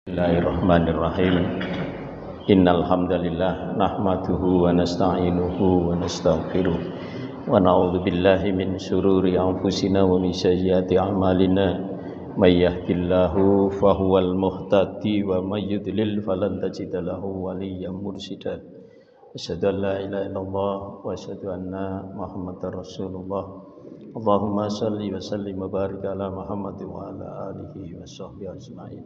Bismillahirrahmanirrahim. Innal hamdalillah nahmaduhu wa nasta'inuhu wa nastaghfiruh wa na'udzu billahi min shururi anfusina wa min sayyiati a'malina. May yahdihillahu fahuwal muhtadi wa may yudlil falan tajida lahu waliyyan mursyida. Asyhadu an la ilaha illallah wa asyhadu anna Muhammadar Rasulullah. Allahumma shalli wa sallim wa barik ala Muhammad wa ala alihi wa sahbihi ajma'in.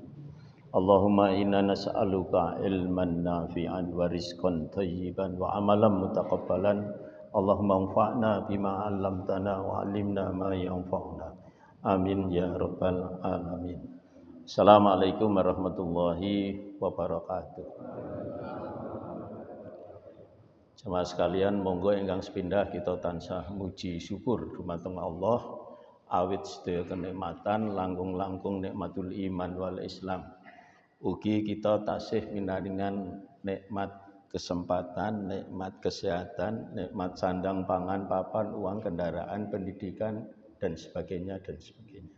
Allahumma inna nas'aluka ilman nafi'an wa rizqan thayyiban wa amalan mutaqabbalan. Allahumma anfa'na bima 'allamtana wa 'allimna ma yanfa'una. Amin ya rabbal alamin. Assalamualaikum warahmatullahi wabarakatuh. Jemaah sekalian, monggo ingkang sepindah kita tansah muji syukur dumateng Allah awit sedaya kenikmatan langkung-langkung nikmatul iman wal Islam. Ugi kita tasih minaringan nikmat kesempatan, nikmat kesehatan, nikmat sandang pangan, papan, uang, kendaraan, pendidikan, dan sebagainya, dan sebagainya.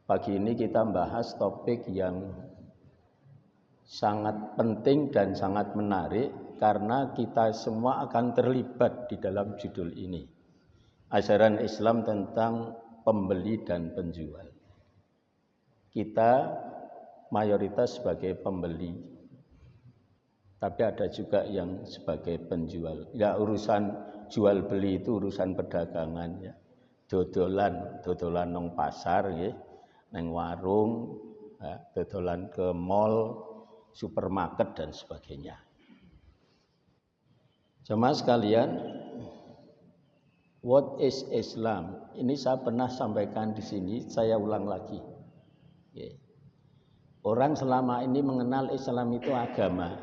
Pagi ini kita membahas topik yang sangat penting dan sangat menarik karena kita semua akan terlibat di dalam judul ini. Ajaran Islam tentang pembeli dan penjual. Kita mayoritas sebagai pembeli, tapi ada juga yang sebagai penjual. Ya, urusan jual beli itu urusan perdagangan ya. Dodolan nang pasar ya, nang warung, ya, dodolan ke mall, supermarket dan sebagainya. Jemaah sekalian, what is Islam? Ini saya pernah sampaikan di sini, saya ulang lagi. Ya. Orang selama ini mengenal Islam itu agama.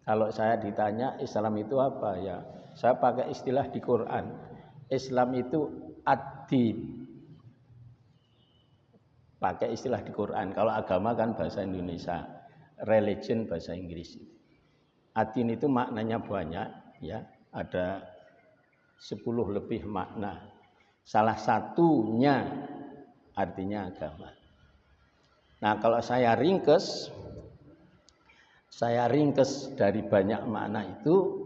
Kalau saya ditanya Islam itu apa ya, saya pakai istilah di Quran. Islam itu ad-din. Pakai istilah di Quran. Kalau agama kan bahasa Indonesia, religion bahasa Inggris. Ad-din itu maknanya banyak ya, ada 10 lebih makna. Salah satunya artinya agama. Nah, kalau saya ringkes dari banyak makna itu,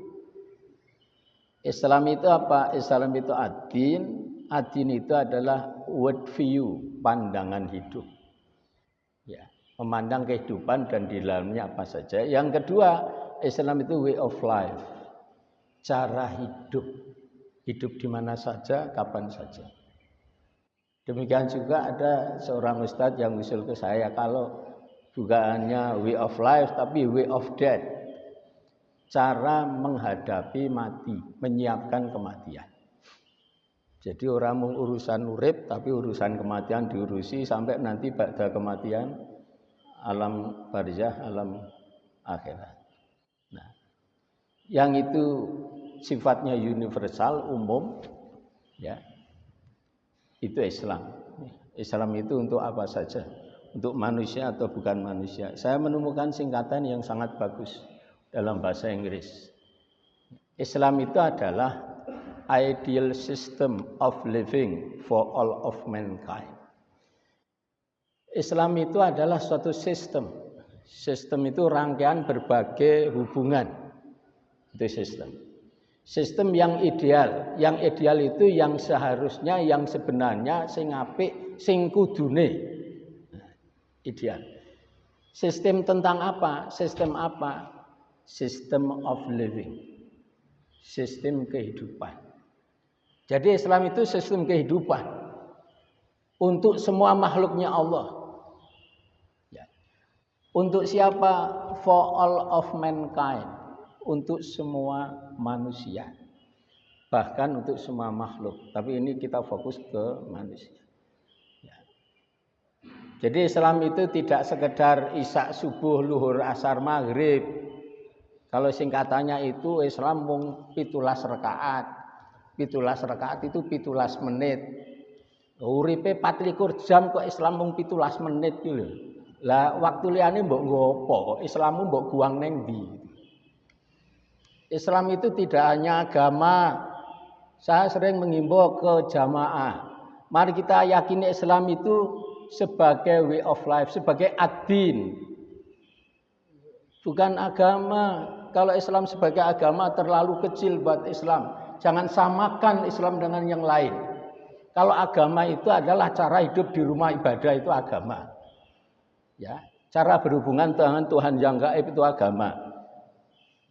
Islam itu apa? Islam itu ad-din. Ad-din itu adalah world view, pandangan hidup. Ya, memandang kehidupan dan di dalamnya apa saja. Yang kedua, Islam itu way of life, cara hidup. Hidup di mana saja, kapan saja. Demikian juga ada seorang ustadz yang usul ke saya, kalau bukannya way of life tapi way of death, cara menghadapi mati, menyiapkan kematian. Jadi orang mau urusan urip tapi urusan kematian diurusi sampai nanti ba'da kematian alam barzah, alam akhirat. Nah, yang itu sifatnya universal, umum ya. Itu Islam. Islam itu untuk apa saja, untuk manusia atau bukan manusia. Saya menemukan singkatan yang sangat bagus dalam bahasa Inggris. Islam itu adalah ideal system of living for all of mankind. Islam itu adalah suatu sistem. Sistem itu rangkaian berbagai hubungan. Itu sistem. Sistem yang ideal itu yang seharusnya, yang sebenarnya, sing apik, sing kudune. Ideal. Sistem tentang apa? Sistem apa? System of living. Sistem kehidupan. Jadi Islam itu sistem kehidupan untuk semua makhluknya Allah. Ya. Untuk siapa? For all of mankind. Untuk semua manusia, bahkan untuk semua makhluk. Tapi ini kita fokus ke manusia. Ya. Jadi Islam itu tidak sekedar isya subuh, luhur, asar, maghrib. Kalau singkatannya itu Islam mung 17 rakaat. 17 rakaat itu 17 menit. Uripe 24 jam kok Islam mung 17 menit iki lho. Lah waktu liyane mbok nggo apa? Islammu mbok buang ning ndi? Islam itu tidak hanya agama. Saya sering menghimbau ke jamaah. Mari kita yakini Islam itu sebagai way of life, sebagai ad-din. Bukan agama. Kalau Islam sebagai agama terlalu kecil buat Islam. Jangan samakan Islam dengan yang lain. Kalau agama itu adalah cara hidup di rumah ibadah, itu agama. Ya, cara berhubungan dengan Tuhan yang gaib itu agama.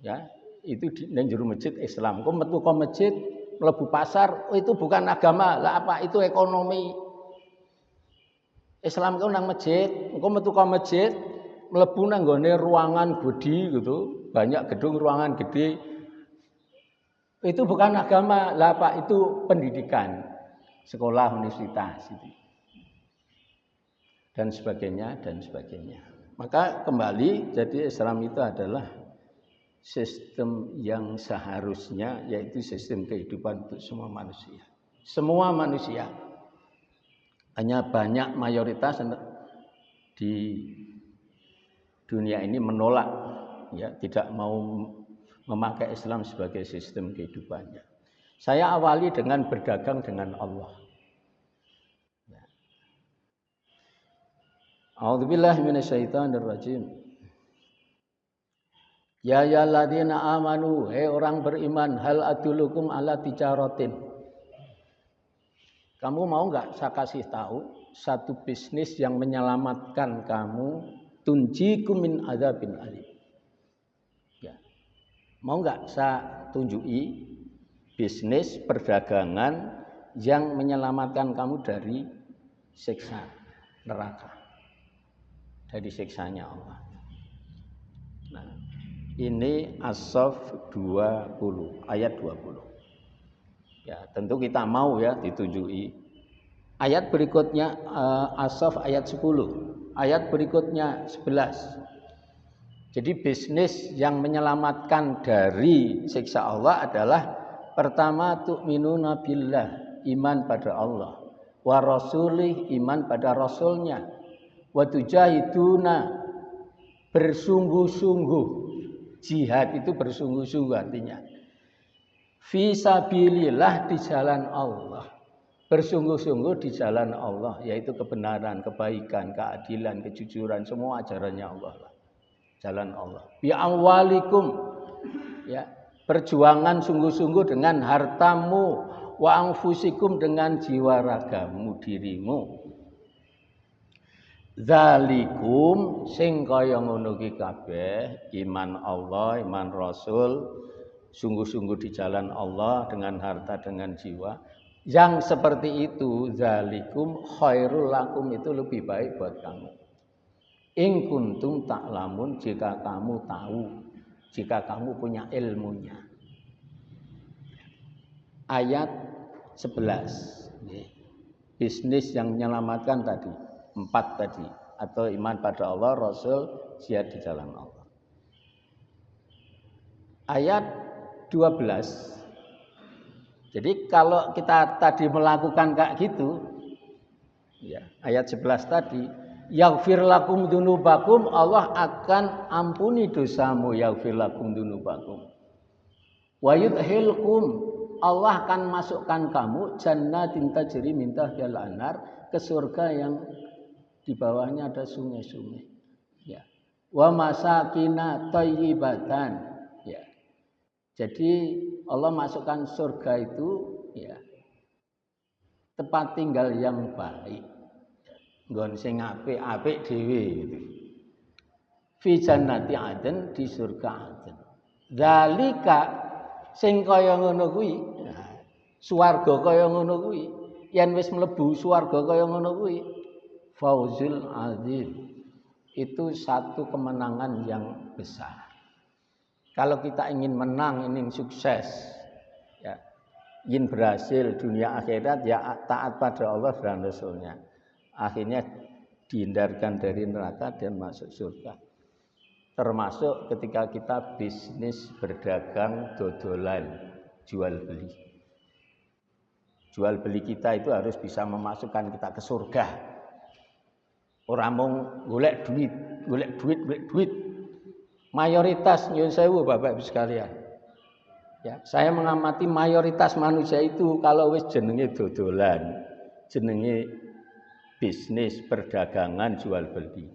Ya, itu di jero masjid Islam. Kok metu ke masjid, mlebu pasar, itu bukan agama. Lah apa? Itu ekonomi. Islam itu nang masjid, engko metu ke masjid, mlebu nang nggone ruangan gede gitu, banyak gedung ruangan gede. Itu bukan agama, lah Pak, itu pendidikan, sekolah, universitas itu. Dan sebagainya dan sebagainya. Maka kembali, jadi Islam itu adalah sistem yang seharusnya, yaitu sistem kehidupan untuk semua manusia. Semua manusia. Hanya banyak mayoritas di dunia ini menolak, ya, tidak mau memakai Islam sebagai sistem kehidupannya. Saya awali dengan berdagang dengan Allah. A'udzubillahi minasyaitonirrajim. Ya ayyuhalladzina amanu, hei orang beriman, hal adullukum ala tijaratin. Kamu mau enggak saya kasih tahu satu bisnis yang menyelamatkan kamu, tunjikum min adzabin alim. Ya. Mau enggak saya tunjuki bisnis perdagangan yang menyelamatkan kamu dari siksa neraka, dari siksanya Allah. Nah, ini As-Saff 20 ayat 20. Ya, tentu kita mau ya ditunjuki. Ayat berikutnya As-Saff ayat 10. Ayat berikutnya 11. Jadi bisnis yang menyelamatkan dari siksa Allah adalah pertama tu'minuna billah, iman pada Allah, wa rasulih, iman pada rasulnya, wa tujahiduna, bersungguh-sungguh. Jihad itu bersungguh-sungguh artinya. Fisabilillah, di jalan Allah. Bersungguh-sungguh di jalan Allah, yaitu kebenaran, kebaikan, keadilan, kejujuran, semua ajarannya Allah lah. Jalan Allah. Bi amwalikum, ya, perjuangan sungguh-sungguh dengan hartamu, wa anfusikum, dengan jiwa ragamu, dirimu. Zalikum, sing kaya ngono ki kabeh, iman Allah, iman Rasul, sungguh-sungguh di jalan Allah dengan harta, dengan jiwa. Yang seperti itu, zalikum khairul lakum, itu lebih baik buat kamu. In kuntum ta'lamun, jika kamu tahu, jika kamu punya ilmunya. Ayat 11. Bisnis yang menyelamatkan tadi, 4 tadi, atau iman pada Allah, Rasul, jihad di jalan Allah. Ayat 12. Jadi kalau kita tadi melakukan kayak gitu, ya, ayat 11 tadi, yaghfir lakum dzunubakum, Allah akan ampuni dosamu, yaghfir lakum dzunubakum. Wa yudkhilkum, Allah akan masukkan kamu jannatin tajri min tahtihal anhar, ke surga yang di bawahnya ada sungai-sungai. Ya. Wa masakina thayyibatan. Ya. Jadi Allah masukkan surga itu, ya, tempat tinggal yang baik. Nggon sing apik-apik dhewe gitu. Fi jannati adn, di surga adn. Zalika, sing kaya ngono kuwi, swarga kaya ngono kuwi, yen wis mlebu swarga kaya ngono kuwi, fauzul azim. Itu satu kemenangan yang besar. Kalau kita ingin menang, ingin sukses, ya, ingin berhasil dunia akhirat, ya taat pada Allah dan Rasulnya. Akhirnya dihindarkan dari neraka dan masuk surga. Termasuk ketika kita bisnis berdagang, dodolan, jual beli. Jual beli kita itu harus bisa memasukkan kita ke surga. Orang mau golek duit. Mayoritas nyuwun sewu Bapak Ibu sekalian. Ya, saya mengamati mayoritas manusia itu kalau wis jenenge dodolan, jenenge bisnis, perdagangan, jual beli.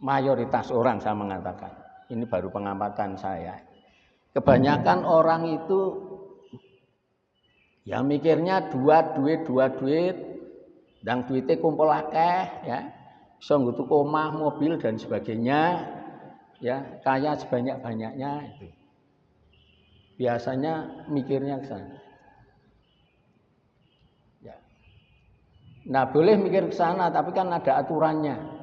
Mayoritas orang saya mengatakan, ini baru pengamatan saya. Kebanyakan orang itu ya mikirnya dua duit, dan duitnya kumpul akeh ya. Iso nggo tuku omah, mobil dan sebagainya. Ya, kaya sebanyak-banyaknya itu. Biasanya mikirnya ke sana. Ya. Nah, boleh mikir ke sana tapi kan ada aturannya.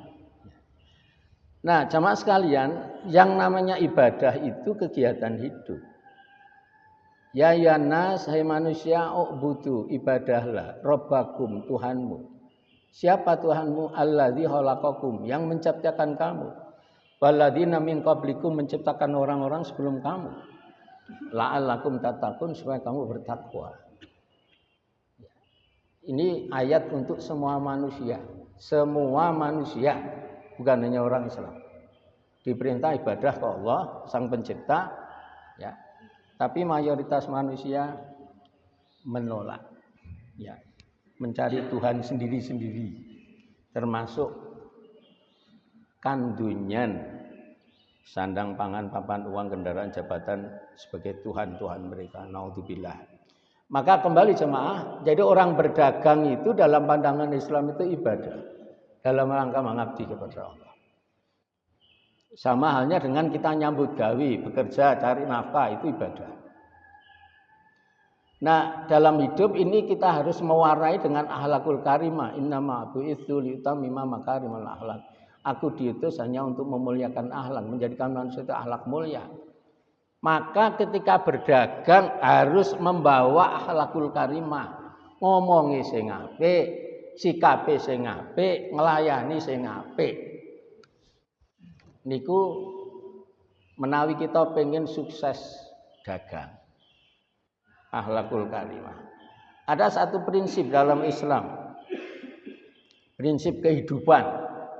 Nah, jamaah sekalian, yang namanya ibadah itu kegiatan hidup. Ya nas, hai manusia, ubudu, ibadahlah Rabbakum, Tuhanmu. Siapa Tuhanmu? Alladzi khalaqakum, yang menciptakan kamu. Walladzina min qablikum, menciptakan orang-orang sebelum kamu. La'allakum tattaqun, supaya kamu bertakwa. Ini ayat untuk semua manusia. Semua manusia, bukan hanya orang Islam. Diperintah ibadah ke Allah, Sang Pencipta, ya. Tapi mayoritas manusia menolak. Ya. Mencari Tuhan sendiri-sendiri, termasuk kandunyan, sandang pangan, papan uang, kendaraan, jabatan sebagai Tuhan-Tuhan mereka. Naudzubillah. Maka kembali jemaah, jadi orang berdagang itu dalam pandangan Islam itu ibadah, dalam rangka mengabdi kepada Allah. Sama halnya dengan kita nyambut gawe, bekerja, cari nafkah, itu ibadah. Nah, dalam hidup ini kita harus mewarai dengan akhlakul karimah. Innama bu'itsu liutammima makarimal akhlak. Aku diutus hanya untuk memuliakan akhlak, menjadikan manusia itu akhlak mulia. Maka ketika berdagang harus membawa akhlakul karimah. Ngomongi sing apik, sikape sing apik, nglayani sing apik. Niku menawi kita pengen sukses dagang. Akhlakul karimah. Ada satu prinsip dalam Islam. Prinsip kehidupan,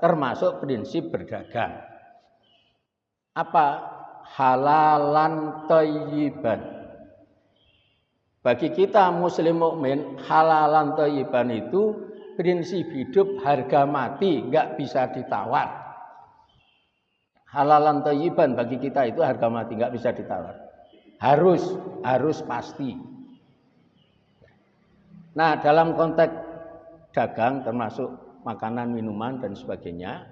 termasuk prinsip berdagang. Apa? Halalan thayyiban. Bagi kita muslim mukmin, halalan thayyiban itu prinsip hidup harga mati, enggak bisa ditawar. Halalan thayyiban bagi kita itu harga mati, enggak bisa ditawar. Harus pasti. Nah, dalam konteks dagang termasuk makanan, minuman dan sebagainya,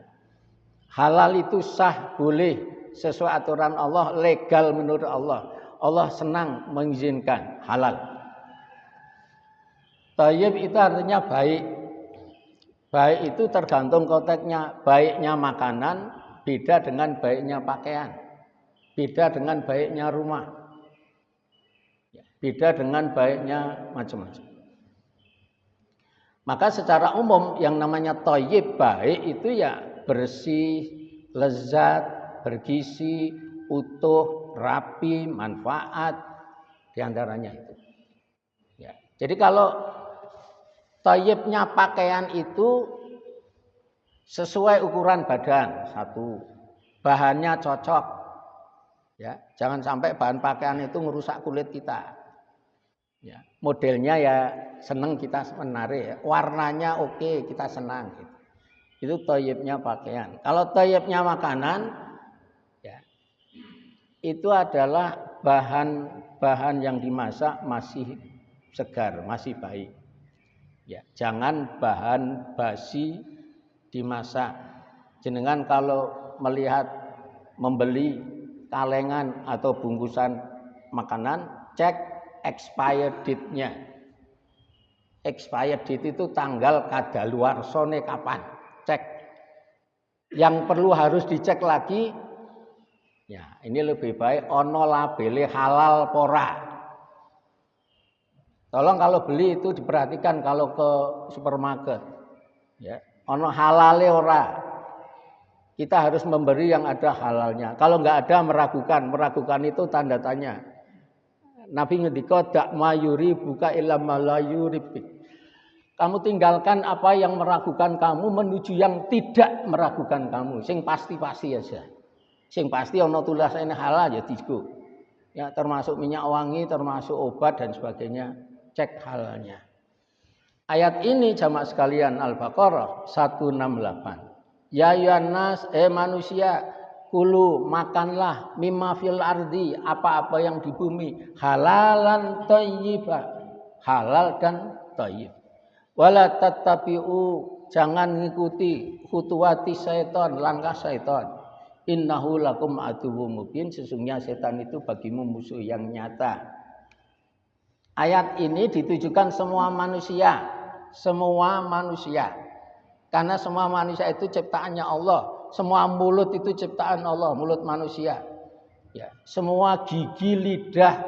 halal itu sah, boleh sesuai aturan Allah, legal menurut Allah. Allah senang mengizinkan halal. Thayyib itu artinya baik. Baik itu tergantung konteksnya. Baiknya makanan beda dengan baiknya pakaian. Beda dengan baiknya rumah. Beda dengan baiknya macam-macam. Maka secara umum yang namanya thayyib, baik itu ya bersih, lezat, bergizi, utuh, rapi, manfaat, diantaranya itu. Ya. Jadi kalau thayyibnya pakaian itu sesuai ukuran badan, satu, bahannya cocok, ya, jangan sampai bahan pakaian itu merusak kulit kita. Ya, modelnya ya senang kita menarik, ya. Warnanya oke, kita senang. Gitu. Itu thayyibnya pakaian. Kalau thayyibnya makanan, ya, itu adalah bahan-bahan yang dimasak masih segar, masih baik. Ya, jangan bahan basi dimasak. Jenengan kalau melihat membeli kalengan atau bungkusan makanan, cek expired date-nya. Expired date itu tanggal kadaluarsane kapan. Cek. Yang perlu harus dicek lagi, ya ini lebih baik ono labele halal pora. Tolong kalau beli itu diperhatikan kalau ke supermarket. Ya, ono halale ora. Kita harus memberi yang ada halalnya. Kalau nggak ada meragukan itu tanda tanya. Nabi ngendika dak mayuri buka illam malayuribik. Kamu tinggalkan apa yang meragukan kamu menuju yang tidak meragukan kamu. Sing pasti-pasti aja. Sing pasti ono tulisannya halal ya digo. Ya termasuk minyak wangi, termasuk obat dan sebagainya, cek halalnya. Ayat ini jamaah sekalian Al-Baqarah 168. Ya ayyuhan nas, manusia, kulu makanlah mimma fil ardi, apa-apa yang di bumi, halalan thayyibah, halal dan thayyib. Wala tattabi'u, jangan ngikuti khutuwati syaitan, langkah syaitan. Innahu lakum aduwwum mubin, sesungguhnya setan itu bagimu musuh yang nyata. Ayat ini ditujukan semua manusia, semua manusia. Karena semua manusia itu ciptaannya Allah. Semua mulut itu ciptaan Allah, mulut manusia. Ya, semua gigi, lidah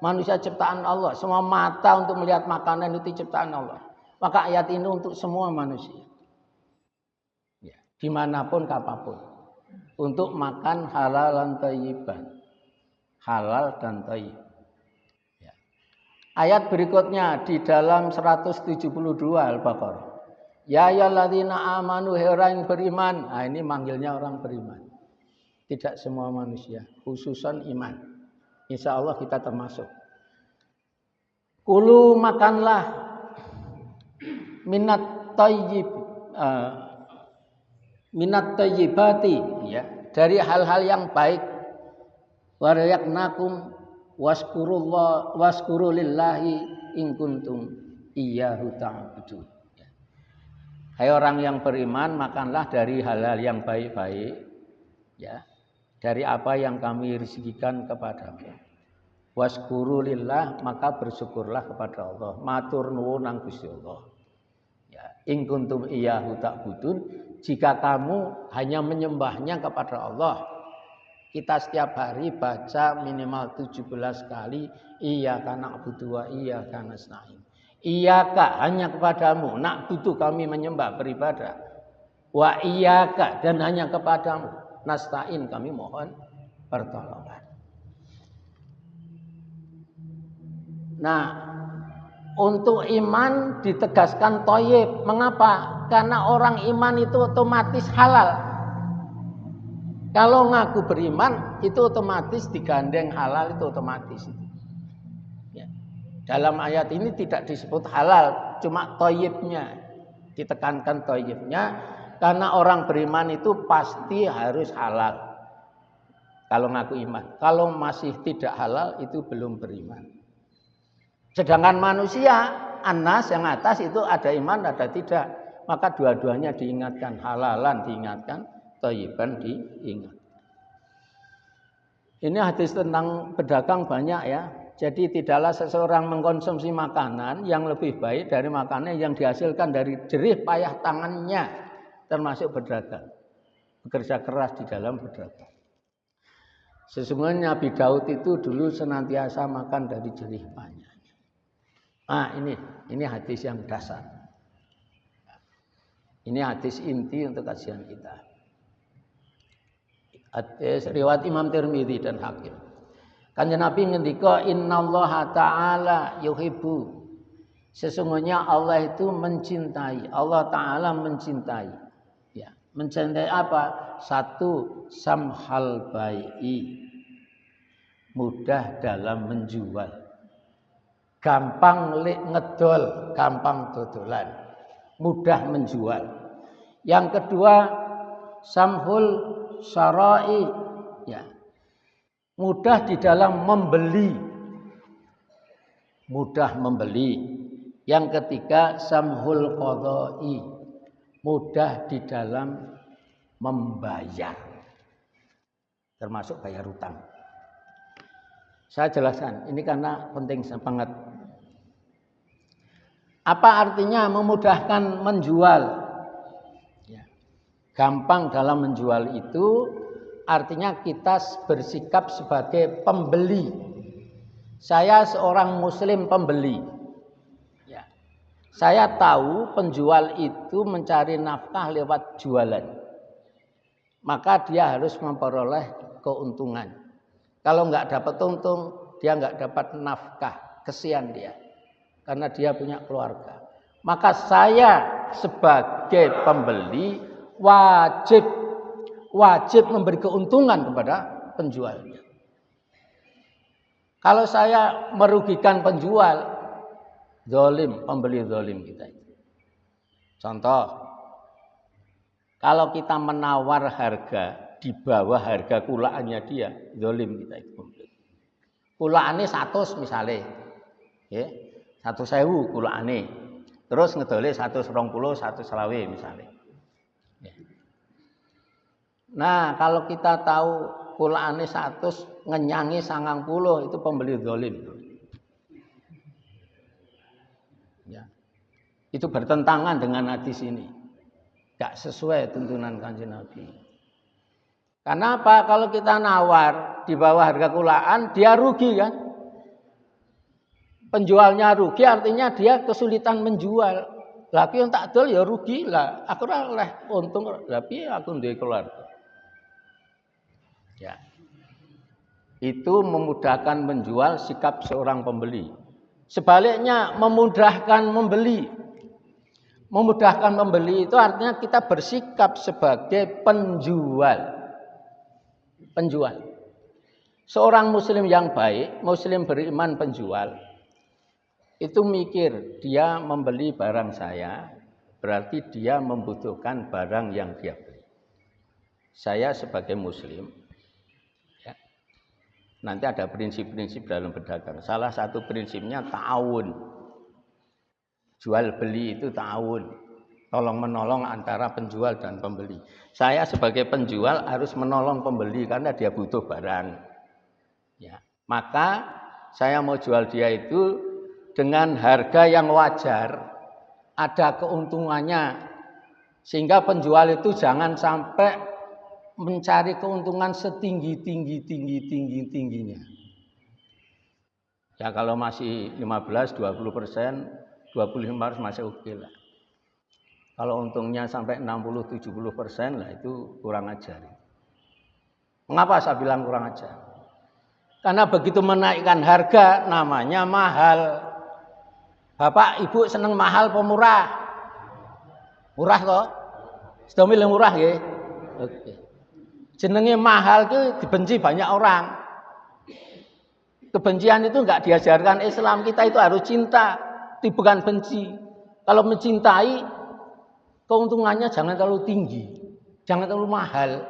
manusia ciptaan Allah. Semua mata untuk melihat makanan itu ciptaan Allah. Maka ayat ini untuk semua manusia. Ya, dimanapun, kapanpun. Untuk makan halal dan thayyiban. Halal dan thayyib. Ya. Ayat berikutnya di dalam 172 Al-Baqarah. Ya ayyuhalladzina amanu, hai orang yang beriman. Nah, ini manggilnya orang beriman. Tidak semua manusia, khususan iman. Insya Allah kita termasuk. Kulu makanlah minat thayyib, minat thayyibati, ya, dari hal-hal yang baik. Waryaknakum waskurullah waskurulillahi in kuntum iyyahu ta'budun. Hai orang yang beriman, makanlah dari hal-hal yang baik-baik, ya, dari apa yang kami rezekikan kepadamu. Waskurulillah, maka bersyukurlah kepada Allah. Matur nuwun nang Gusti Allah. Ya, in kuntum iyyahu ta'budun, jika kamu hanya menyembahnya kepada Allah. Kita setiap hari baca minimal 17 kali iyyaka na'budu wa iyyaka nasta'in. Iyyaka, hanya kepadamu, na'budu, kami menyembah beribadah. Wa iyyaka, dan hanya kepadamu, nasta'in, kami mohon pertolongan. Nah, untuk iman ditegaskan thayyib. Mengapa? Karena orang iman itu otomatis halal. Kalau ngaku beriman itu otomatis digandeng halal, itu otomatis. Ya. Dalam ayat ini tidak disebut halal, cuma thayyibnya. Ditekankan thayyibnya karena orang beriman itu pasti harus halal. Kalau ngaku iman, kalau masih tidak halal itu belum beriman. Sedangkan manusia, anas yang atas itu ada iman, ada tidak. Maka dua-duanya diingatkan, halalan diingatkan, thayyiban diingat. Ini hadis tentang pedagang banyak ya. Jadi tidaklah seseorang mengkonsumsi makanan yang lebih baik dari makanan yang dihasilkan dari jerih payah tangannya, termasuk berdagang. Bekerja keras di dalam berdagang. Sesungguhnya Nabi Daud itu dulu senantiasa makan dari jerih payahnya. Ah, ini hadis yang dasar. Ini hadis inti untuk kajian kita. Hadis riwayat Imam Tirmidzi dan Hakim. Kanjeng Nabi ngendika, innallaha ta'ala yuhibbu. Sesungguhnya Allah itu mencintai. Allah Ta'ala mencintai. Ya, mencintai apa? Satu, samhal bai'i. Mudah dalam menjual. Gampang ngedol, gampang dodolan, mudah menjual. Yang kedua, samhul syara'i, ya, mudah di dalam membeli, mudah membeli. Yang ketiga, samhul qadha'i, mudah di dalam membayar, termasuk bayar utang. Saya jelaskan, ini karena penting banget. Apa artinya memudahkan menjual? Ya. Gampang dalam menjual itu artinya kita bersikap sebagai pembeli. Saya seorang muslim pembeli. Ya. Saya tahu penjual itu mencari nafkah lewat jualan. Maka dia harus memperoleh keuntungan. Kalau nggak dapat untung, dia nggak dapat nafkah, kesian dia. Karena dia punya keluarga. Maka saya sebagai pembeli wajib memberi keuntungan kepada penjualnya. Kalau saya merugikan penjual, zalim, pembeli zalim kita itu. Contoh, kalau kita menawar harga di bawah harga kulaannya dia, zalim kita itu. Kulaane 100 misalnya, ya, 100.000 kulaane, terus ngedole 120, 120 misalnya. Ya. Nah, kalau kita tahu kulaane 100 ngenyangi 90 itu pembeli zalim. Ya. Itu bertentangan dengan hadis ini. Gak sesuai tuntunan Kanjeng Nabi. Karena apa? Kalau kita nawar di bawah harga kulaan, dia rugi kan? Penjualnya rugi artinya dia kesulitan menjual. Tapi yang tak dol ya rugi lah. Aku ora oleh untung, tapi aku duwe keluarga. Ya. Itu memudahkan menjual sikap seorang pembeli. Sebaliknya memudahkan membeli. Memudahkan membeli itu artinya kita bersikap sebagai penjual. Penjual. Seorang muslim yang baik, muslim beriman penjual, itu mikir dia membeli barang saya, berarti dia membutuhkan barang yang dia beli. Saya sebagai muslim, ya, nanti ada prinsip-prinsip dalam berdagang. Salah satu prinsipnya ta'awun. Jual beli itu ta'awun, tolong menolong antara penjual dan pembeli. Saya sebagai penjual harus menolong pembeli karena dia butuh barang. Ya, maka saya mau jual dia itu dengan harga yang wajar, ada keuntungannya, sehingga penjual itu jangan sampai mencari keuntungan setinggi-tingginya. Ya kalau masih 15-20%, 25% masih oke lah. Kalau untungnya sampai 60-70% lah itu kurang ajar. Mengapa saya bilang kurang ajar? Karena begitu menaikkan harga namanya mahal. Bapak Ibu seneng mahal pemurah? Murah toh? Sudah milih murah ya? Oke. Jenenge mahal itu dibenci banyak orang. Kebencian itu enggak diajarkan Islam. Kita itu harus cinta, bukan benci. Kalau mencintai, keuntungannya jangan terlalu tinggi, jangan terlalu mahal.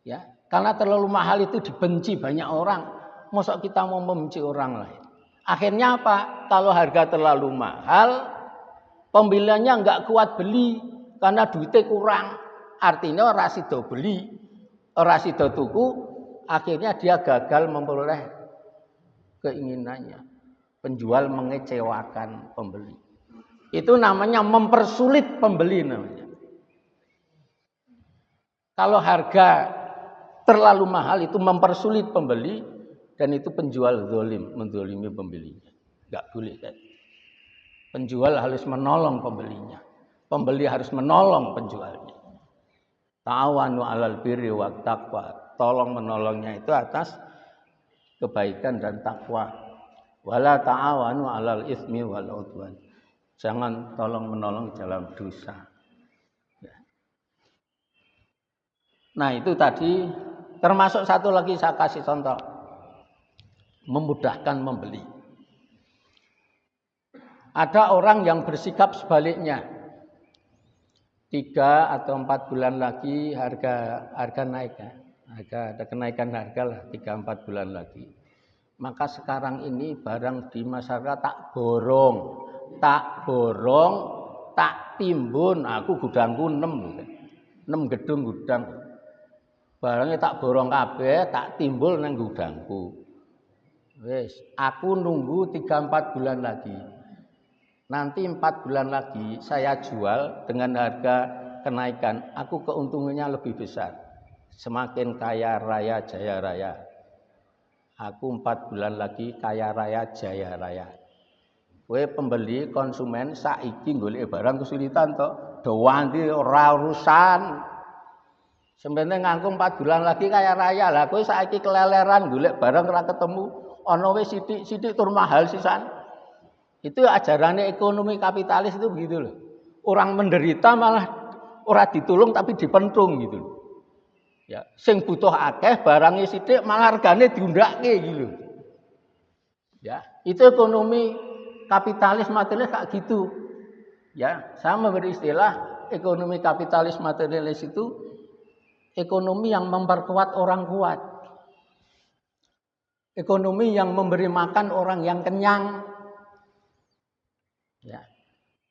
Ya, karena terlalu mahal itu dibenci banyak orang. Masa kita mau membenci orang lain? Akhirnya apa? Kalau harga terlalu mahal, pembeliannya enggak kuat beli karena duitnya kurang. Artinya ora sida beli, ora sida tuku, akhirnya dia gagal memperoleh keinginannya. Penjual mengecewakan pembeli. Itu namanya mempersulit pembeli namanya. Kalau harga terlalu mahal itu mempersulit pembeli dan itu penjual zalim, menzalimi pembelinya. Enggak boleh kan. Penjual harus menolong pembelinya. Pembeli harus menolong penjualnya. Ta'awanu 'alal birri wat taqwa. Tolong menolongnya itu atas kebaikan dan takwa. Wala ta'awanu 'alal itsmi wal 'udwan. Jangan tolong menolong dalam dosa. Ya. Nah, itu tadi termasuk satu lagi saya kasih contoh. Memudahkan membeli. Ada orang yang bersikap sebaliknya. 3 atau 4 bulan lagi harga naik ya. Ada kenaikan harga lah 3-4 bulan lagi. Maka sekarang ini barang di masyarakat tak borong, tak timbun. Aku gudangku 6 gedung gudang. Barangnya tak borong kabeh, tak timbul nang gudangku. Wes, aku nunggu 3-4 bulan lagi. Nanti 4 bulan lagi saya jual dengan harga kenaikan. Aku keuntungannya lebih besar. Semakin kaya raya jaya raya. Aku 4 bulan lagi kaya raya jaya raya. Kowe pembeli konsumen saiki golek barang kesulitan to. Dowanti ora urusan. Sebenarnya ngangkung 4 bulan lagi kaya raya. Lah kowe saiki keleleran golek barang ora ketemu. Ana wis sithik-sithik tur mahal sisan. Itu ajarannya ekonomi kapitalis itu begitu loh. Orang menderita malah ora ditulung tapi dipentung gitu loh. Ya, sing butuh akeh barangnya sithik malah hargane diundhakke gitu. Ya, itu ekonomi kapitalis materialis kayak gitu. Ya, saya memberi istilah ekonomi kapitalis materialis itu ekonomi yang memperkuat orang kuat. Ekonomi yang memberi makan orang yang kenyang. Ya.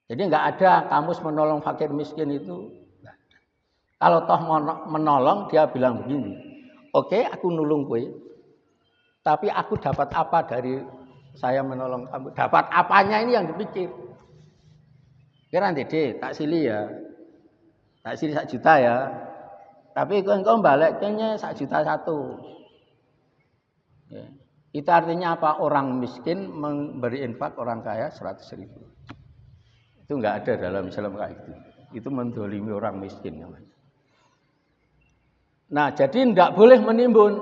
Jadi nggak ada kamus menolong fakir miskin itu. Kalau toh menolong, dia bilang begini, oke, aku nulung kue, tapi aku dapat apa dari saya menolong kamu? Dapat apanya ini yang dipikir. Kira nanti tak sili ya, tak sili 1 juta ya, tapi engkau baliknya 1,1 juta. Ya. Itu artinya apa? Orang miskin memberi infak orang kaya 100.000. Itu nggak ada dalam Islam kayak gitu. Itu mendolimi orang miskin namanya. Nah, jadi tidak boleh menimbun.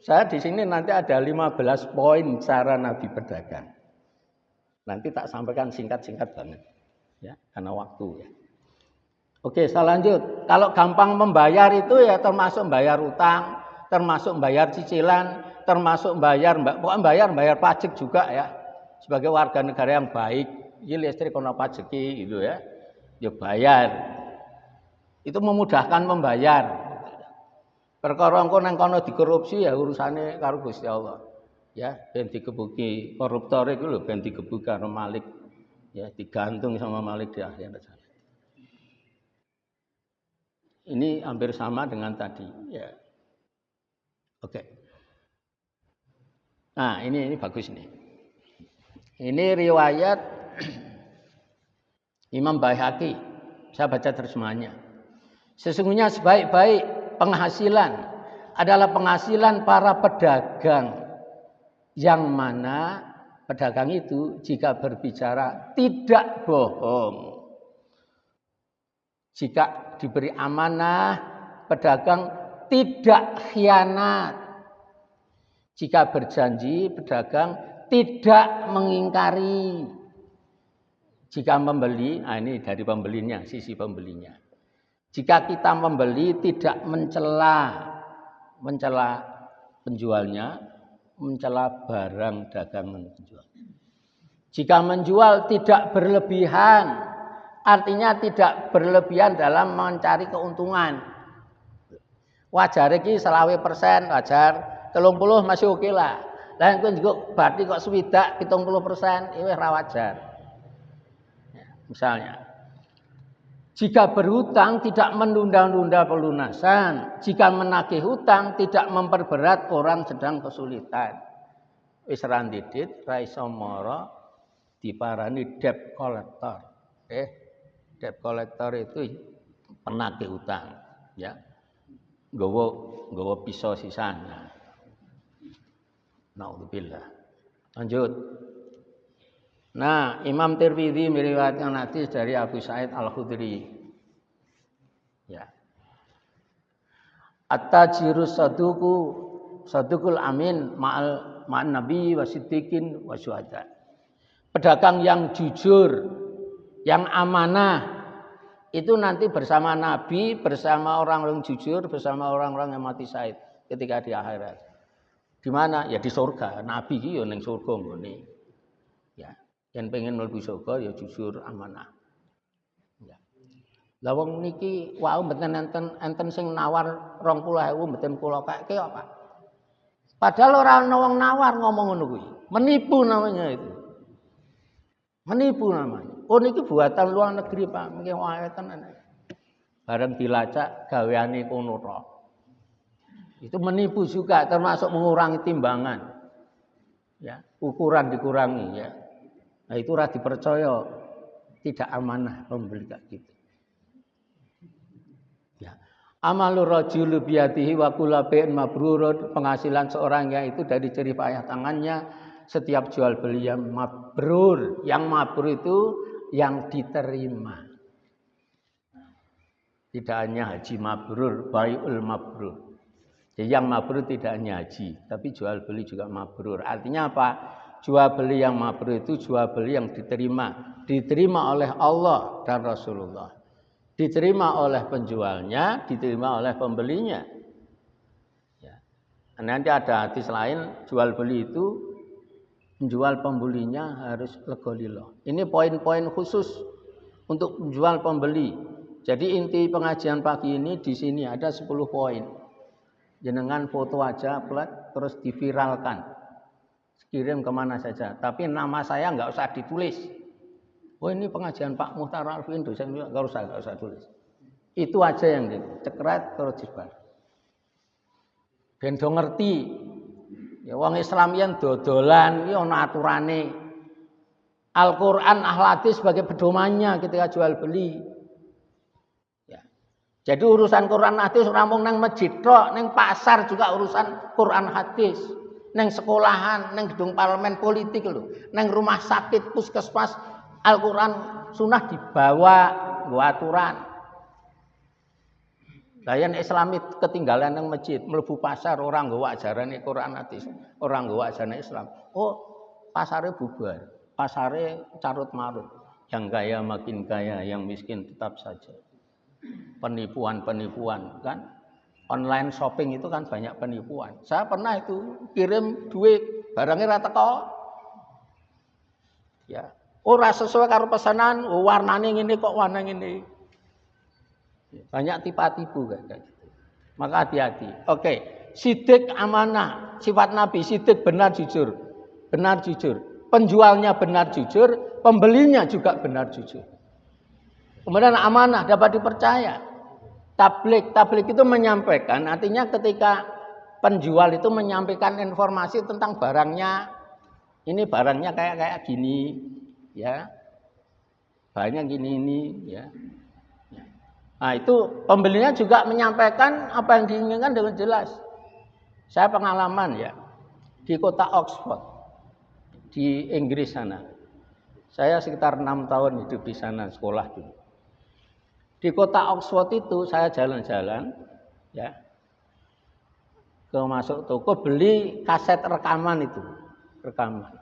Saya di sini nanti ada 15 poin cara Nabi berdagang. Nanti tak sampaikan singkat-singkat banget, ya, karena waktu. Ya. Oke, saya lanjut. Kalau gampang membayar itu ya termasuk bayar utang, termasuk bayar cicilan, termasuk bayar pajak juga ya. Sebagai warga negara yang baik, ini listrik kono pajeki gitu ya. Ya bayar. Itu memudahkan membayar. Perkara engko nang kono dikorupsi ya urusane karo Gusti Allah. Ya, ben digebuki koruptor itu lho ben digebuki karo Malik. Ya, digantung sama Malik di akhirat. Ini hampir sama dengan tadi, ya. Oke. Nah, ini bagus nih. Ini riwayat Imam Baihaqi. Saya baca terjemahannya. Sesungguhnya sebaik-baik penghasilan adalah penghasilan para pedagang yang mana pedagang itu jika berbicara tidak bohong. Jika diberi amanah, pedagang tidak khianat. Jika berjanji, pedagang tidak mengingkari. Jika membeli, nah ini dari pembelinya, sisi pembelinya. Jika kita membeli tidak mencela penjualnya, mencela barang dagangan penjual. Jika menjual tidak berlebihan, artinya tidak berlebihan dalam mencari keuntungan. Wajar iki 20% wajar, 30 masih oke lah. Lah engko juga berarti kok swidak 70%, ini ora wajar. Ya, misalnya jika berhutang tidak menunda-nunda pelunasan. Jika menagih hutang tidak memperberat orang sedang kesulitan. Wis randidit ra iso mara diparani debt collector. Debt collector itu penagih hutang, ya. Nggawa pisau sisan. Naudzubillah. Lanjut. Nah, Imam Tirmidzi meriwayatkan hadis dari Abu Sa'id Al-Khudri. Ya. At-tajiru sadukul amin ma'an nabi wa siddiqin wa syuhada. Pedagang yang jujur, yang amanah itu nanti bersama nabi, bersama orang yang jujur, bersama orang-orang yang mati syahid ketika di akhirat. Di mana? Ya di surga. Nabi ki yo ning surga nggone. Ya. Yang pengen mlebu surga ya jujur amanah. Ya. Lah wong niki wau mboten enten sing nawar 20.000 mboten kula kake apa. Padahal ora ana wong nawar ngomong ngono kuwi. Menipu namanya itu. Menipu namanya. Oh niki buatan luar negeri Pak, nggih wae tenan. Bareng dilacak gaweane kono tok. Itu menipu juga termasuk mengurangi timbangan. Ya, ukuran dikurangi ya. Nah itu ora dipercaya, tidak amanah pembeli kayak gitu. Ya. Amalur rajul biyadihi wa kullu bai'in mabrurun, penghasilan seorang yaitu dari jerih payah tangannya, setiap jual beli yang mabrur. Yang mabrur itu yang diterima. Tidak hanya haji mabrur, bai'ul mabrur. Jadi yang mabrur tidak hanya haji, tapi jual beli juga mabrur. Artinya apa? Jual beli yang mabrur itu jual beli yang diterima oleh Allah dan Rasulullah. Diterima oleh penjualnya, diterima oleh pembelinya. Ya. Nanti ada hadis lain, jual beli itu penjual pembelinya harus legolilo. Ini poin-poin khusus untuk penjual pembeli. Jadi inti pengajian pagi ini di sini ada 10 poin. Jenengan foto aja, terus diviralkan. Kirim kemana saja. Tapi nama saya nggak usah ditulis. Oh ini pengajian Pak Muhtar Arifin dosen, nggak usah tulis. Itu aja yang dicekret terus disebar. Ben do ngerti. Ya wong Islam yen dodolan iki ana aturane. Al-Qur'an hadis sebagai pedomannya ketika jual beli. Ya. Jadi urusan Quran hadis ora mung nang masjid tok, ning pasar juga urusan Quran hadis. Neng sekolahan, neng gedung parlemen politik lho, neng rumah sakit, puskesmas, Al-Quran sunnah dibawa, nggo aturan. Layan Islamit ketinggalan neng masjid, mlebu pasar orang nggo ajaran Quran hadis, orang nggo ajaran Islam. Oh, pasarnya bubar, pasarnya carut marut. Yang kaya makin kaya, yang miskin tetap saja. Penipuan kan? Online shopping itu kan banyak penipuan. Saya pernah itu kirim duit, barangnya rata teko. Ya, ora sesuai karo pesanan, warnane ngene kok warna ngene. Banyak tipu-tipu kayak gitu. Maka hati-hati. Oke, sidik amanah, sifat Nabi sidik benar jujur. Benar jujur. Penjualnya benar jujur, pembelinya juga benar jujur. Kemudian amanah dapat dipercaya. Tablik itu menyampaikan, artinya ketika penjual itu menyampaikan informasi tentang barangnya, ini barangnya kayak gini, ya, barangnya gini ini, ya. Nah itu pembelinya juga menyampaikan apa yang diinginkan dengan jelas. Saya pengalaman ya di kota Oxford di Inggris sana, saya sekitar 6 tahun hidup di sana sekolah dulu. Di kota Oxford itu saya jalan-jalan ya ke masuk toko beli kaset rekaman itu, rekaman.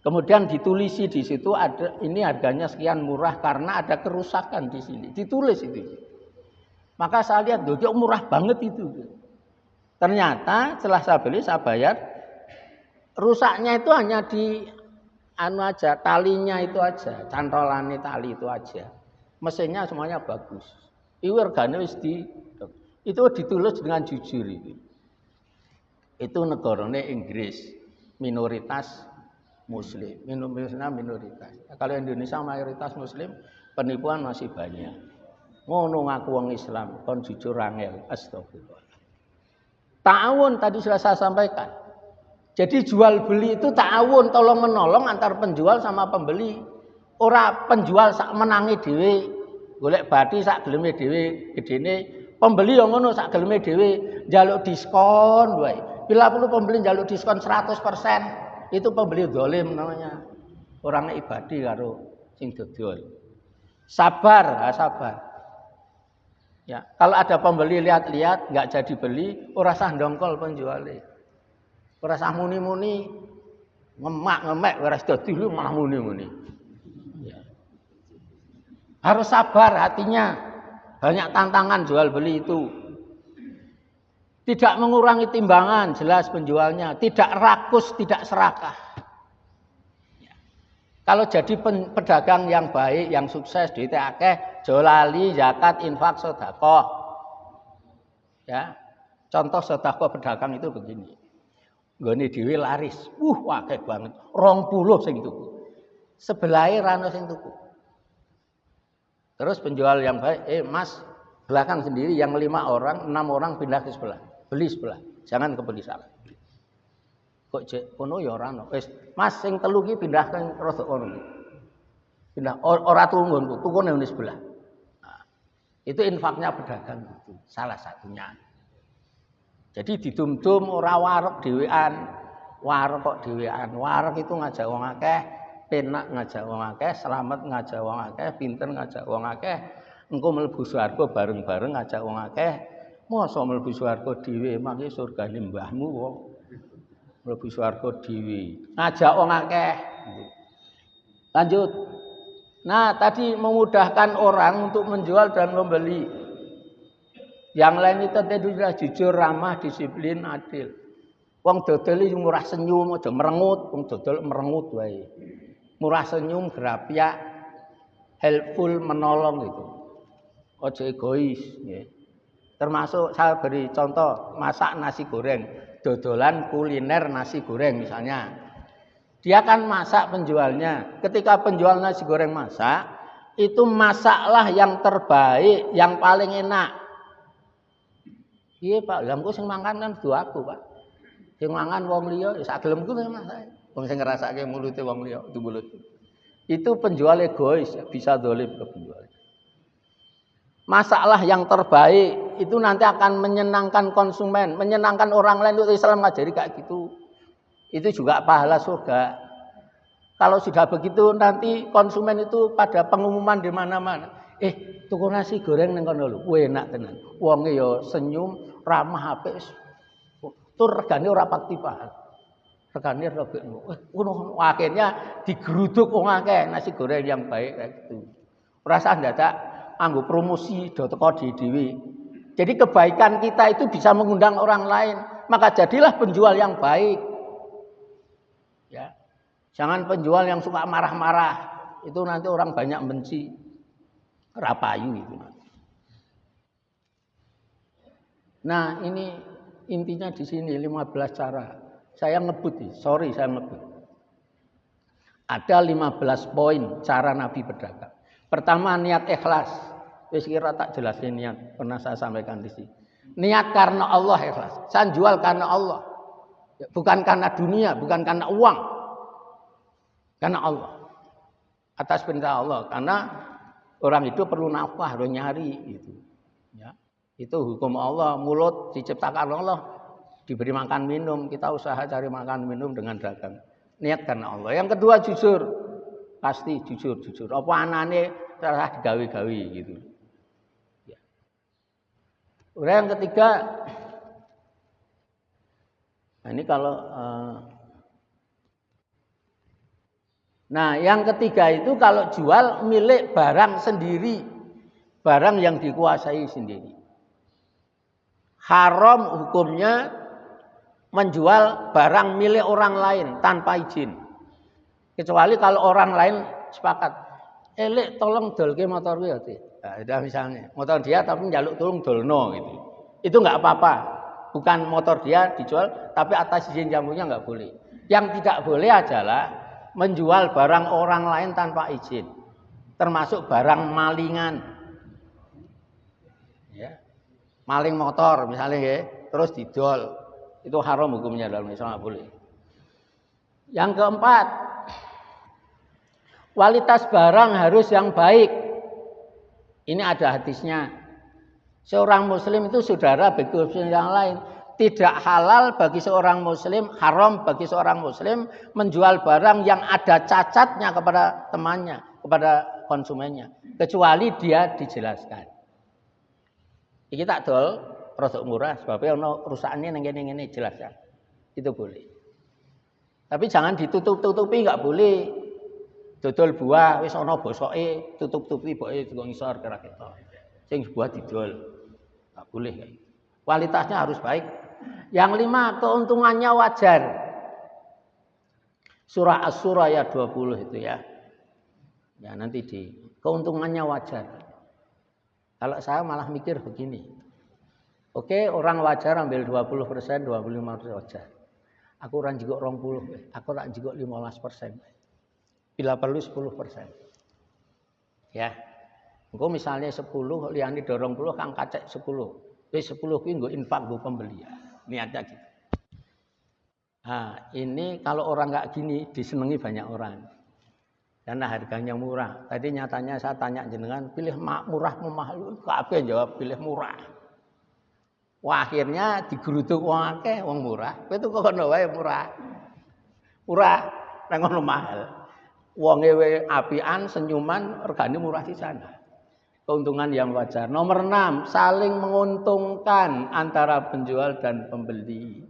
Kemudian ditulisi di situ ada ini harganya sekian murah karena ada kerusakan di sini. Ditulis itu. Maka saya lihat kok murah banget itu. Ternyata setelah saya beli saya bayar, rusaknya itu hanya di aja, talinya itu aja, cantolannya tali itu aja. Mesinnya semuanya bagus. Itu regane wis itu ditulis dengan jujur itu. Itu negarane Inggris, minoritas Muslim, minoritas. Kalau Indonesia mayoritas Muslim, penipuan masih banyak. Ngono ngaku wong Islam, kon jujur angel, astagfirullah. Ta'awun tadi sudah saya sampaikan. Jadi jual beli itu ta'awun, tolong menolong antar penjual sama pembeli. Ora penjual sak menangi dhewe, golek bathi sak geleme dhewe, gedene pembeli yo ngono sak geleme dhewe, njaluk diskon wae. Bila perlu pembeli njaluk diskon 100%, itu pembeli zalim namanya. Orangnya ibadi karo sing dodol. Sabar, sabar. Ya, kalau ada pembeli lihat-lihat enggak jadi beli, ora usah ndongkol penjuale. Ora usah muni-muni, ngemak-ngemek ora dadi lu malah muni-muni. Harus sabar hatinya. Banyak tantangan jual beli itu. Tidak mengurangi timbangan, jelas penjualnya. Tidak rakus, tidak serakah. Ya. Kalau jadi pedagang yang baik, yang sukses, duitnya akeh, jolali, zakat, infak, sedekah. Ya. Contoh sedekah pedagang itu begini. Nggone dhewe laris. Akeh banget. 20 sing tuku. Sebelahe rano sing tuku. Terus penjual yang baik, mas, belakang sendiri yang 5 orang, 6 orang pindah ke sebelah. Beli sebelah, jangan kebeli salah. Kok cek, kono ya ora ono. Mas sing telu ki pindah ke rodok kono. Pindah ora tunggu, tukune di sebelah. Nah, itu infaknya pedagang itu, salah satunya. Jadi didum-dum ora wareg dhewean. Wareg kok dhewean. Wareg itu ngajak wong akeh. Penak ngajak wong akeh, selamat ngajak wong akeh, pinter ngajak wong akeh, engko mlebu swarga bareng-bareng ngajak wong akeh. Mosok mlebu swarga dhewe, mangke surgane mbahmu kok. Mlebu swarga dhewe, ngajak wong akeh. Lanjut. Nah, tadi memudahkan orang untuk menjual dan membeli. Yang lain itu tadi sudah jujur, ramah, disiplin, adil. Wong dodol iki murah senyum, aja merengut, wong dodol merengut wae. Murah senyum, gerapiak, helpful, menolong itu. Ojo egois, ya. Termasuk saya beri contoh masak nasi goreng, dodolan kuliner nasi goreng misalnya. Dia kan masak penjualnya. Ketika penjual nasi goreng masak, itu masaklah yang terbaik, yang paling enak. Iya Pak, lha engko sing mangan kan do aku, Pak. Sing mangan wong liya ya sak gelemku sing masak. Wong sing ngrasake mulute wong liya itu mulut. Itu penjual egois, bisa dolim ke penjual. Masaklah yang terbaik, itu nanti akan menyenangkan konsumen, menyenangkan orang lain. Itu Islam ngajari kayak gitu. Itu juga pahala surga. Kalau sudah begitu nanti konsumen itu pada pengumuman di mana-mana. Tuku nasi goreng ning kono lho, enak tenan. Wonge ya senyum, ramah apik. Tur regane ora pakti pahal. Regane robek ngono. Akhirnya digeruduk wong akeh nasi goreng yang baik kayak gitu. Ora usah dadak anggo promosi do teko dhewe. Jadi kebaikan kita itu bisa mengundang orang lain, maka jadilah penjual yang baik. Ya. Jangan penjual yang suka marah-marah. Itu nanti orang banyak benci. Rapayu itu nanti. Nah, ini intinya di sini 15 cara. Saya ngebut, saya ngebut. Ada 15 poin cara Nabi berdagang. Pertama, niat ikhlas. Wis kira tak jelasin niat, pernah saya sampaikan di sini. Niat karena Allah ikhlas. Saya jual karena Allah. Bukan karena dunia, bukan karena uang. Karena Allah. Atas perintah Allah. Karena orang itu perlu nafkah, harus nyari gitu. Ya. Itu hukum Allah, mulut diciptakan Allah, diberi makan minum, kita usaha cari makan minum dengan dagang. Niat karena Allah. Yang kedua jujur. Pasti jujur. Apa anane terah digawe-gawe gitu. Ya. Udah yang ketiga, nah ini kalau nah yang ketiga itu kalau jual milik barang sendiri, barang yang dikuasai sendiri. Haram hukumnya menjual barang milik orang lain tanpa izin. Kecuali kalau orang lain sepakat, Lek tolong dolke motor gue ya. Nah, misalnya motor dia tapi njaluk tolong dolno gitu. Itu nggak apa-apa. Bukan motor dia dijual, tapi atas izin jambunya nggak boleh. Yang tidak boleh adalah menjual barang orang lain tanpa izin, termasuk barang malingan. Ya. Maling motor misalnya ya, terus didol. Itu haram hukumnya dalam Islam, nggak boleh. Yang keempat, kualitas barang harus yang baik. Ini ada hadisnya. Seorang muslim itu saudara bagi muslim yang lain. Tidak halal bagi seorang muslim, haram bagi seorang muslim menjual barang yang ada cacatnya kepada temannya, kepada konsumennya. Kecuali dia dijelaskan. Iki tak dol produk murah sebabnya ono rusakane nang ngene jelaskan. Itu boleh. Tapi jangan ditutup-tutupi, enggak boleh. Dodol buah wis ana bosoke, tutup-tutupi boke kok ngisor kira ketok. Sing buah didol. Enggak boleh kayak gitu. Kualitasnya harus baik. Yang 5, keuntungannya wajar. Surah Asy-Syura ayat 20 itu ya. Ya nanti keuntungannya wajar. Kalau saya malah mikir begini. Oke, orang wajar ambil 20%, 25% wajar. Aku orang jigok 20, aku tak jigok 15%. Bila perlu 10%. Ya. Engko misalnya 10, liyane dorong 10 kang kacek 10. Wis 10 kuwi nggo infak nggo pembeli. Niatnya gitu. Nah, ini kalau orang enggak gini disenangi banyak orang. Karena harganya murah. Tadi nyatanya saya tanya jenengan, pilih murah mahal, kabeh jawab pilih murah. Wah, akhirnya digeruduk wong akeh wong murah. Kowe tuku kono wae murah. Murah nang ngono mahal. Wonge wae apian, senyuman, regane murah di sana. Keuntungan yang wajar. Nomor 6, saling menguntungkan antara penjual dan pembeli.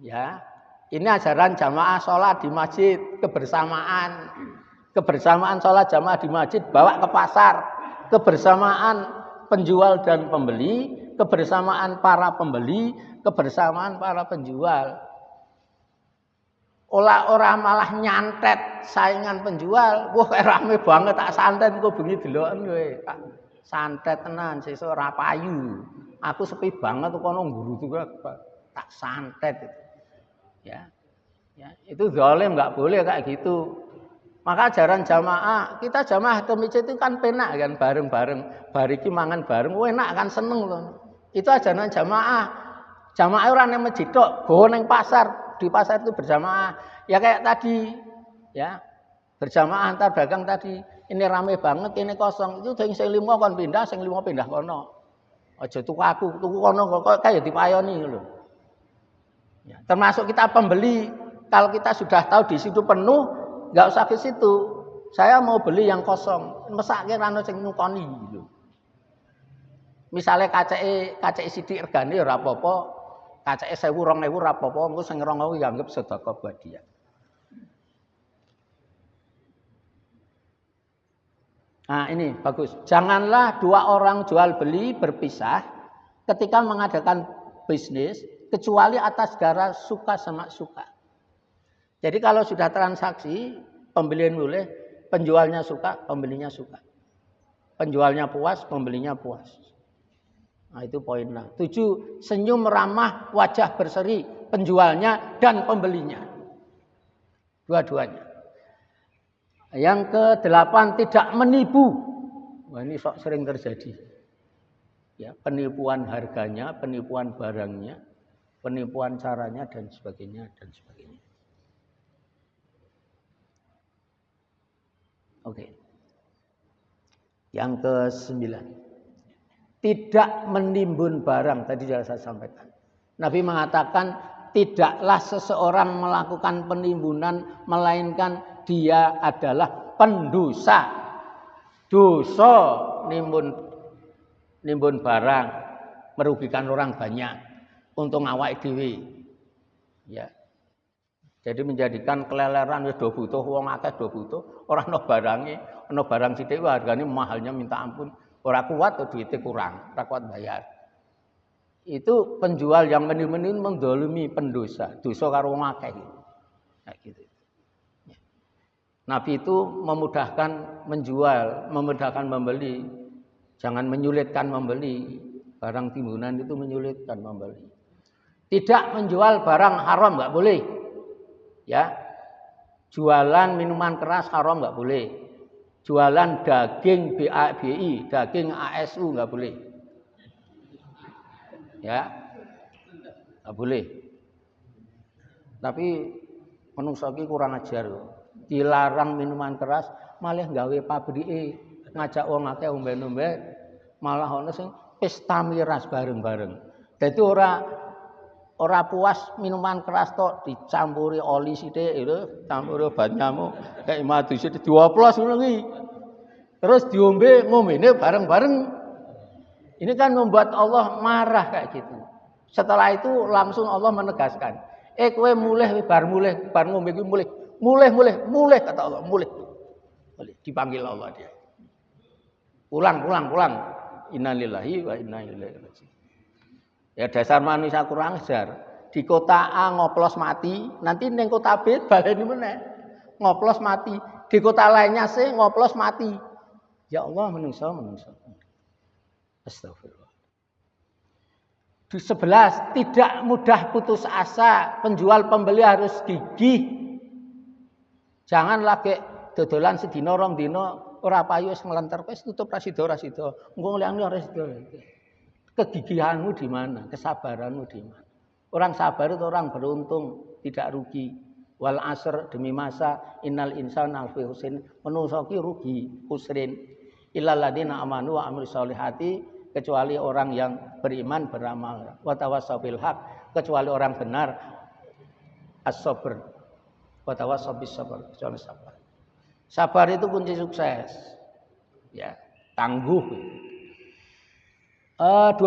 Ya. Ini ajaran jamaah sholat di masjid, kebersamaan. Kebersamaan sholat jamaah di masjid, bawa ke pasar. Kebersamaan penjual dan pembeli, kebersamaan para pembeli, kebersamaan para penjual. Ora malah nyantet saingan penjual. Wah, rame banget tak santet engko bengi deloken kowe. Tak santet tenan sesuk ora payu. Aku sepi banget kono guru juga tak santet. Ya. Ya, itu zalim enggak boleh kayak gitu. Maka ajaran jamaah, kita jamaah ke masjid itu kan penak kan bareng-bareng. Bariki mangan bareng, enak kan seneng loh. Itu ajaran jamaah. Jamaah orang yang masjid tok, go ning pasar. Di pasar itu berjamaah. Ya kayak tadi, ya. Berjamaah antar dagang tadi. Ini rame banget, ini kosong. Itu sing 5 kon pindah, sing 5 pindah kono. Aja tuku aku, tuku kono kok kayak dipayoni lho. Ya, termasuk kita pembeli, kalau kita sudah tahu di situ penuh, enggak usah ke situ. Saya mau beli yang kosong. Mesake ra ono sing nukoni gitu. Misale kaceke sithik regane ora apa-apa. Kaceke 1000 2000 ora apa-apa, engko sing 2000 dianggap sedekah buat dia. Nah, ini bagus. Janganlah dua orang jual beli berpisah ketika mengadakan bisnis kecuali atas dasar suka sama suka. Jadi kalau sudah transaksi, pembelian boleh, penjualnya suka, pembelinya suka. Penjualnya puas, pembelinya puas. Nah, itu poinnya. 7, senyum ramah, wajah berseri, penjualnya dan pembelinya. Dua-duanya. Yang ke-8, tidak menipu. Wah, ini sering terjadi. Ya, penipuan harganya, penipuan barangnya, penipuan caranya dan sebagainya dan sebagainya. Oke. Yang ke-9. Tidak menimbun barang, tadi sudah saya sampaikan. Nabi mengatakan tidaklah seseorang melakukan penimbunan melainkan dia adalah pendosa. Dosa nimbun barang, merugikan orang banyak, untung awake dhewe. Ya. Jadi menjadikan keleleran wis do butuh wong akeh do butuh, ora ana barange, ana barang sithik hargane mahalnya minta ampun, ora kuat tuh duitnya kurang, ora kuat bayar. Itu penjual yang meni-meni mendolimi pendosa, dosa karo wong akeh gitu. Kayak gitu. Nabi itu memudahkan menjual, memudahkan membeli. Jangan menyulitkan membeli. Barang timbunan itu menyulitkan membeli. Tidak menjual barang haram enggak boleh. Ya. Jualan minuman keras haram enggak boleh. Jualan daging BABI, daging ASU enggak boleh. Ya. Enggak boleh. Tapi menungso iki kurang ajar loh. Dilarang minuman keras malah gawe pabrike ngajak wong akeh ombe-ombe malah ana sing pesta miras bareng-bareng. Dadi ora puas minuman keras tok dicampuri oli sithik lho, campuri obat nyamuk, kayak madu sithik dioplos ngono kuwi. Terus ngombene bareng-bareng. Ini kan membuat Allah marah kayak gitu. Setelah itu langsung Allah menegaskan, kowe mulih bar ngombe kuwi mulih kata Allah, mulih. Dipanggil Allah dia. Pulang. Innalillahi wa inna ilaihi raji'un. Ya dasar manusia kurang ajar. Di kota A ngoplos mati, nanti ning kota B baleni meneh. Ngoplos mati. Di kota lainnya C ngoplos mati. Ya Allah menungso. Astagfirullah. Di 11, tidak mudah putus asa. Penjual pembeli harus gigih. Jangan lagi dodolan sedina rong dina ora payu wis nglenter wis tutup ra sida. Engko ngliane ora sida. Kegigihanmu di mana? Kesabaranmu di mana? Orang sabar itu orang beruntung, tidak rugi. Wal asr demi masa innal insana lafi khusrin. Menungso ki rugi, khusrin. Illal ladzina amanu wa amilus solihati, kecuali orang yang beriman beramal. Wa tawassaw bil haq, kecuali orang benar as-sabr. Watawassaw bis sabr, kecuali sabar. Sabar itu kunci sukses. Ya, tangguh. 12,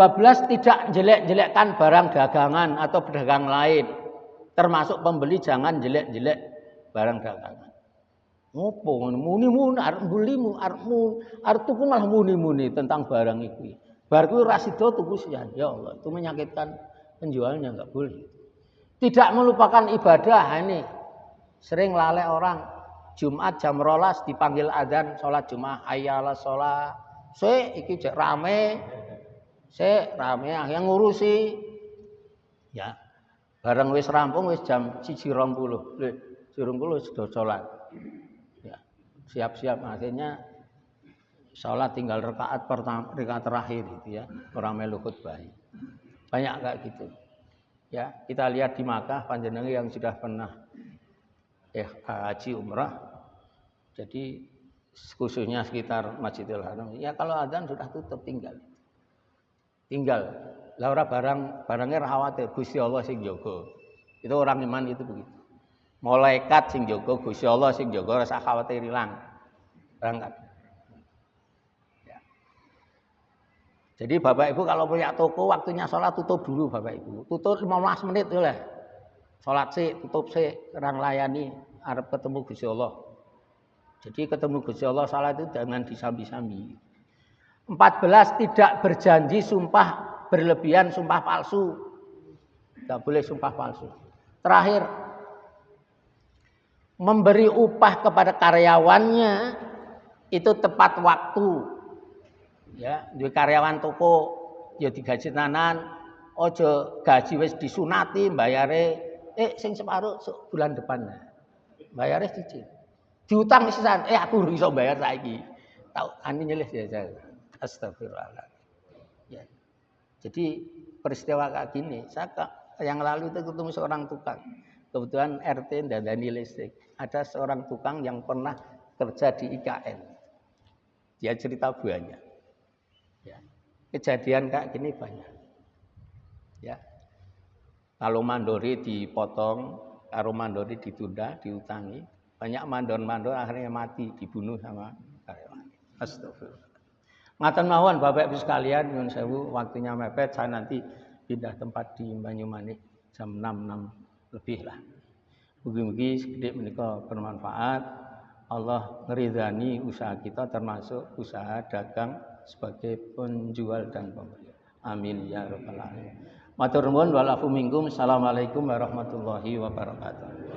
tidak jelek-jelekkan barang dagangan atau pedagang lain. Termasuk pembeli jangan jelek-jelek barang dagangan. Ngopo muni-muni arep mbulimu, arep tuku malah muni-muni tentang barang itu. Bar kuwi ra sida tuku sian. Ya Allah, itu menyakitkan penjualnya enggak boleh. Tidak melupakan ibadah ini. Sering lalai orang Jumat jam 12 dipanggil adzan sholat Jumat, ayalah sholat. Iki cek rame. Rame yang ngurusi. Ya. Bareng wis rampung wis jam 1.20. 1.20 sudah sholat. Ya. Siap-siap akhirnya sholat tinggal rakaat pertama, rakaat terakhir gitu ya. Orang melu khutbah. Banyak kayak gitu. Ya, kita lihat di Makkah panjenengan yang sudah pernah haji umrah. Jadi khususnya sekitar Masjidil Haram. Ya kalau adzan sudah tutup tinggal. Laura barangnya khawatir Gusti Allah sing jaga. Itu orang iman itu begitu. Malaikat sing jaga, Gusti Allah sing jaga, rasa khawatir hilang. Berangkat. Ya. Jadi Bapak Ibu kalau punya toko waktunya sholat tutup dulu Bapak Ibu. Tutup 15 menit lah. Sholat sih, tutup sih, orang layani arep ketemu Gusti Allah. Jadi ketemu Gusti Allah salat itu jangan disambi-sambi. 14 tidak berjanji sumpah berlebihan, sumpah palsu. Tidak boleh sumpah palsu. Terakhir, memberi upah kepada karyawannya itu tepat waktu. Ya, di karyawan toko ya digaji tenanan, ojo gaji wis disunati bayare sing separuh bulan depan. Bayare cicil. Diutang sisan, aku iso bayar saiki. Tahu ani nyelih ya. Astagfirullah. Ya. Jadi peristiwa kayak gini, saya yang lalu itu ketemu seorang tukang. Kebetulan RT dandani listrik. Ada seorang tukang yang pernah kerja di IKN. Dia cerita banyak. Ya. Kejadian kayak gini banyak. Ya. Kalau mandori dipotong, kalau mandori ditunda, diutangi, banyak mandor-mandor akhirnya mati, dibunuh sama karyawan. Astagfirullah. Ngaten mawon Bapak Ibu sekalian, nyuwun sewu waktunya mepet, saya nanti pindah tempat di Banyumanik jam 6 lebih lah. Mugi-mugi sedikit menika bermanfaat. Allah ngeridani usaha kita termasuk usaha dagang sebagai penjual dan pembeli. Amin ya rabbal alamin. Matur nuwun wal afu minkum. Assalamualaikum warahmatullahi wabarakatuh.